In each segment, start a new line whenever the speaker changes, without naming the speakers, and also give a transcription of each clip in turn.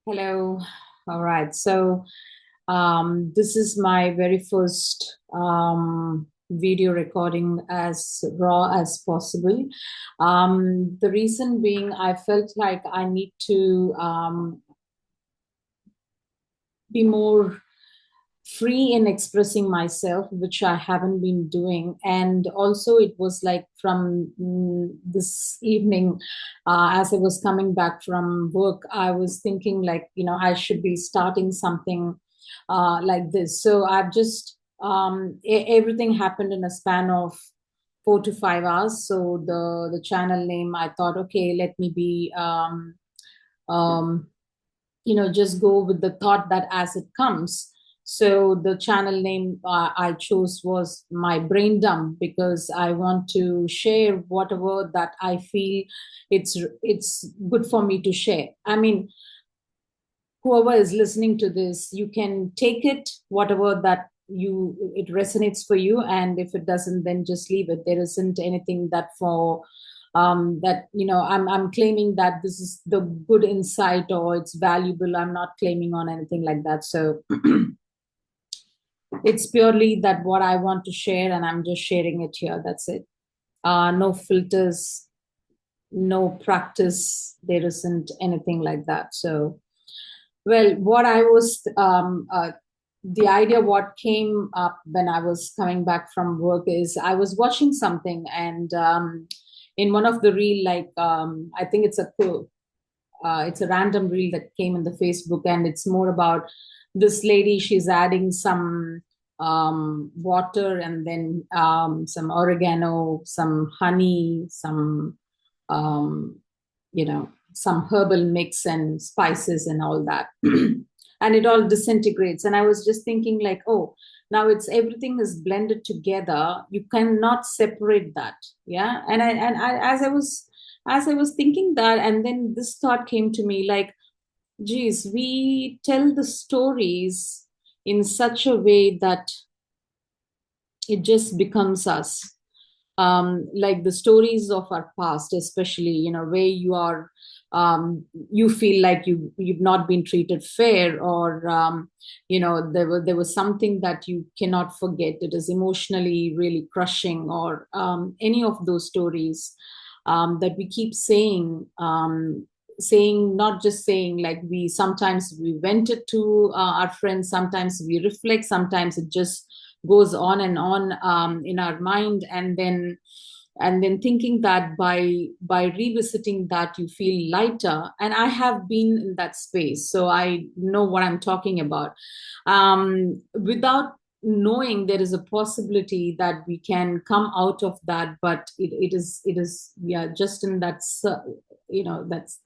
Hello. All right. This is my very first video recording as raw as possible. The reason being, I felt like I need to be more free in expressing myself, which I haven't been doing. And also, it was like from this evening, as I was coming back from work, I was thinking, like, I should be starting something like this. So I've just, everything happened in a span of 4 to 5 hours. So the channel name, I thought, okay, let me be, um, just go with the thought that as it comes. So the channel name I chose was my brain dump, because I want to share whatever that I feel it's good for me to share. I mean, whoever is listening to this, you can take it whatever that you it resonates for you, and if it doesn't, then just leave it. There isn't anything that for that I'm claiming that this is the good insight or it's valuable. I'm not claiming on anything like that. So it's purely that what I want to share, and I'm just sharing it here. That's it. No filters, no practice. There isn't anything like that. So, well, what I was the idea what came up when I was coming back from work is I was watching something, and in one of the reel, like, I think it's a random reel that came in the Facebook, and it's more about this lady. She's adding some water, and then some oregano, some honey, some some herbal mix and spices and all that. And it all disintegrates. And I was just thinking, like, oh, now it's everything is blended together. You cannot separate that. Yeah. And as I was thinking that, and then this thought came to me, like, geez, we tell the stories in such a way that it just becomes us. Like the stories of our past, especially, where you feel like you've not been treated fair, or there was something that you cannot forget. It is emotionally really crushing, or any of those stories that we keep saying, not just saying, like, we sometimes we vent it to our friends, sometimes we reflect, sometimes it just goes on and on in our mind, and then thinking that by revisiting that, you feel lighter. And I have been in that space, so I know what I'm talking about. Without knowing, there is a possibility that we can come out of that, but it is yeah, just in that that's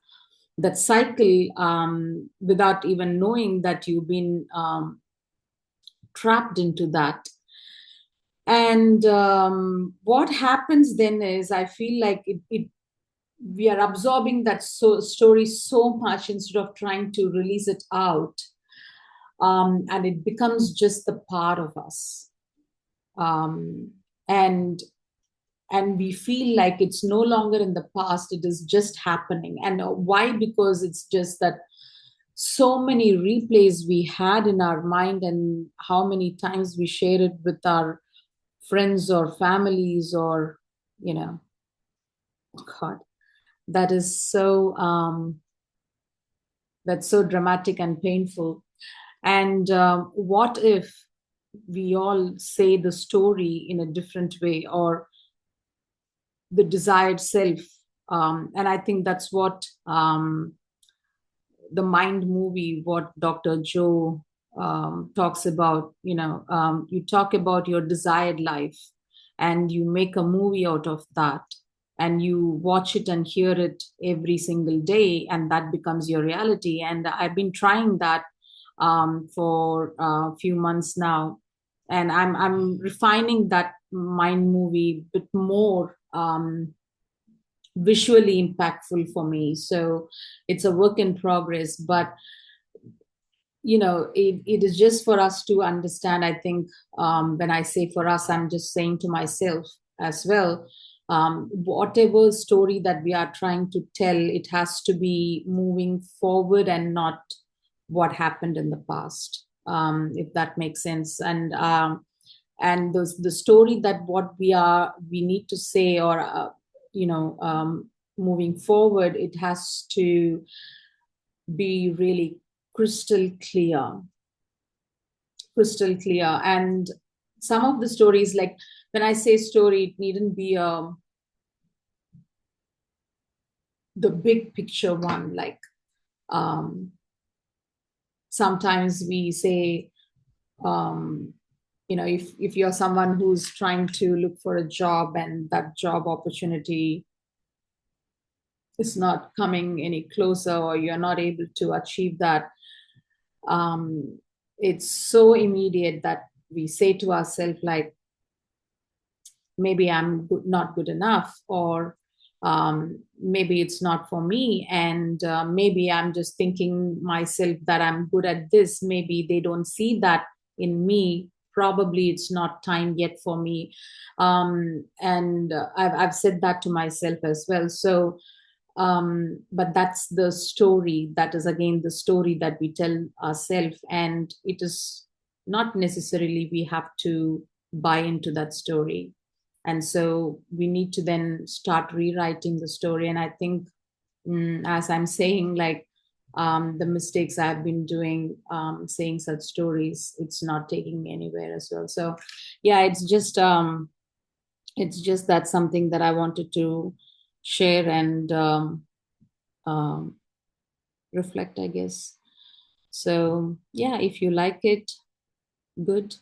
that cycle, without even knowing that you've been trapped into that. And what happens then is, I feel like we are absorbing that story so much, instead of trying to release it out, and it becomes just the part of us. um, and and we feel like it's no longer in the past, it is just happening. And why? Because it's just that so many replays we had in our mind, and how many times we share it with our friends or families, or you know god, that is so that's so dramatic and painful. And what if we all say the story in a different way, or the desired self? And I think that's what the Mind movie, what Dr. Joe talks about. You talk about your desired life, and you make a movie out of that, and you watch it and hear it every single day, and that becomes your reality. And I've been trying that for a few months now, and I'm refining that Mind movie a bit more visually impactful for me. So it's a work in progress, but it is just for us to understand. I think when I say for us, I'm just saying to myself as well. Whatever story that we are trying to tell, it has to be moving forward and not what happened in the past, if that makes sense. And the story that what we need to say, or you know moving forward, it has to be really crystal clear, crystal clear. And some of the stories, like when I say story, it needn't be the big picture one. Like um, sometimes we say, um, if you're someone who's trying to look for a job and that job opportunity is not coming any closer, or you're not able to achieve that, um, it's so immediate that we say to ourselves, like, maybe I'm not good enough, or maybe it's not for me, and maybe I'm just thinking myself that I'm good at this. Maybe they don't see that in me. Probably it's not time yet for me. And I've said that to myself as well. So but that's the story, that is again the story that we tell ourselves, and it is not necessarily we have to buy into that story. And so we need to then start rewriting the story. And I think, as I'm saying, like, the mistakes I've been doing, saying such stories, it's not taking me anywhere as well. So yeah, it's just that something that I wanted to share and um, reflect, I guess. So yeah, if you like it, good.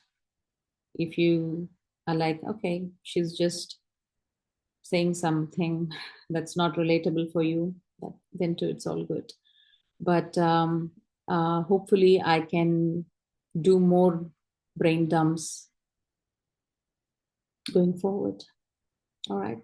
If you are like, okay, she's just saying something that's not relatable for you, then too, it's all good. But hopefully, I can do more brain dumps going forward. All right.